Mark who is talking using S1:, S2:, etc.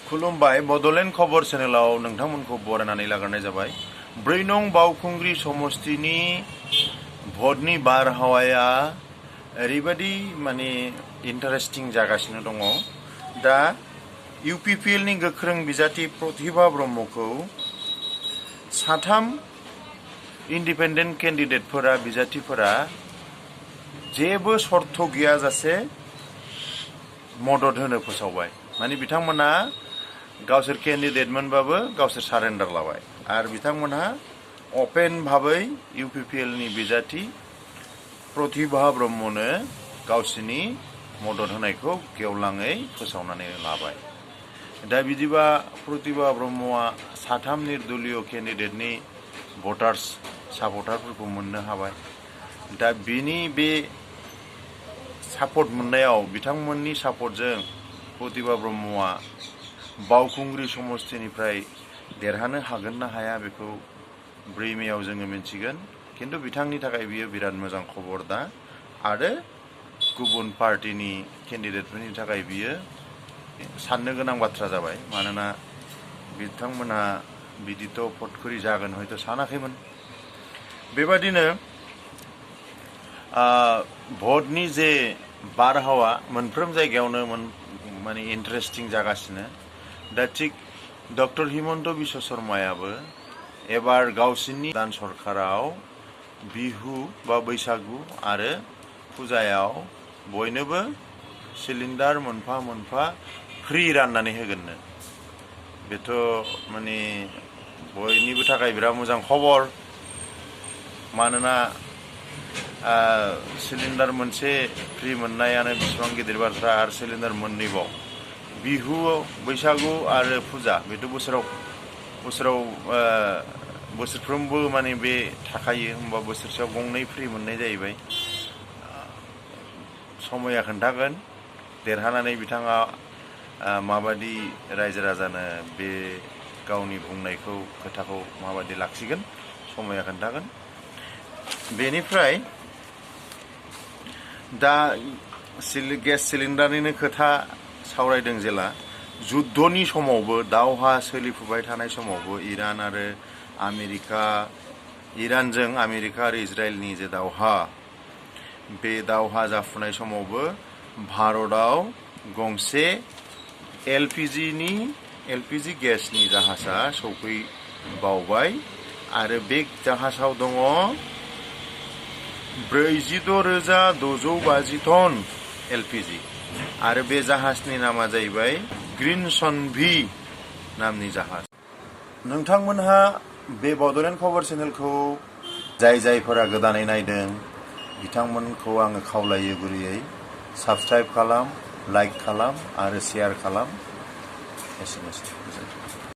S1: खुलुमबाय बड'लेण्ड खबर चेनेलाव नोंथांमोनखौ बरायनानै लाग्रोनाय जाबाय। 4 नं बावखुंग्रि समस्तिनि भटनि बारहावाया ओरैबायदि माने इन्टारेस्टिं जागासिनो दङ। दा इउपिपिएलनि गोख्रों बिजाथि प्रतिभा ब्रह्मखौ साथाम इन्डिपेन्डेन्ट केन्डिडेटफोरा बिजाथिफोरा जेबो सर्त गैयाजासे मदद होनो फोसावबाय। माने बिथांमोना गावसोर केन्डिडेट मोनबाबो गावसोर सारेन्डार लाबाय आरो बिथांमोनहा अपेन भाबै इउपिपिएलनि बिजाथि प्रतिभा ब्रह्मनो गावसिनि मदद होनायखौ गेवलाङै फोसावनानै लाबाय। दा बिदिबा प्रतिभा ब्रह्मआ साथाम निर्दलीय केन्डिडेटनि भटार्स सापर्टारफोरखौ मोननो हाबाय। दा बिनि बे सापर्ट मोननायाव बिथांमोननि सापर्टजों प्रतिभा ब्रह्मआ बावखुंग्रि समस्तिनिफ्राय देरहानो हागोन ना हाया बेखौ 4 मेआव जोङो मिन्थिगोन। खिन्थु बिथांनि थाखाय बियो बिराद मोजां खबर दा आरो गुबुन पार्टिनि केन्डिडेटफोरनि थाखाय बियो साननो गोनां बाथ्रा जाबाय। मानोना बिथांमोनहा बिदिथ' भटखरि जागोन हयथ' सानाखैमोन। बेबादिनो भटनि जे बारहावा मोनफ्रोम जायगायावनो माने इन्टारेस्टिं जागासिनो। दा थिग डक्टर हिमन्त बिश्व शर्मायाबो एबार गावसिनि गोदान सरकाराव बिहु बा बैसागु आरो फुजायाव बयनोबो सिलिन्डार मोनफा मोनफा फ्रि राननानै होगोननो। बेथ' माने बयनिबो थाखाय बिराद मोजां खबर। मानोना सिलिन्डार मोनसे फ्रि मोननायानो बेसेबां गिदिर बाथ्रा आरो सिलिन्डार मोननैबाव बिहु बैसागु आरो फुजा बेथ' बोसोरफ्रोमबो माने बे थाखायो। होमबा बोसोरसेयाव गंनै फ्रि मोननाय जाहैबाय। समया खोन्थागोन देरहानानै बिथाङा माबादि रायजो राजानो बे गावनि बुंनायखौ खोथाखौ माबादि लाखिगोन समया खोन्थागोन। बेनिफ्राय दा गेस सिलिन्डारनिनो खोथा सावरायदों जेला जुद्धनि समावबो दावहा सोलिफुबाय थानाय समावबो इरानजों आमेरिका आरो इजराइलनि जे दावहा बे दावहा जाफुनाय समावबो भारतआव गंसे एलपिजि गेसनि जाहाजा सौफैबावबाय आरो बे जाहाजाव दङ 46,650 टन एलपिजि आरो बे जाहाजनि नामा जाहैबाय ग्रिनसन-V नामनि जाहाज। नोंथांमोनहा बे बड'लेण्ड खबर चेनेलखौ जायफोरा गोदानै नायदों बिथांमोनखौ आङो खावलायो गुरैयै साबस्क्राइब खालाम, लाइक खालाम आरो शेयार खालाम। एसेनोसै।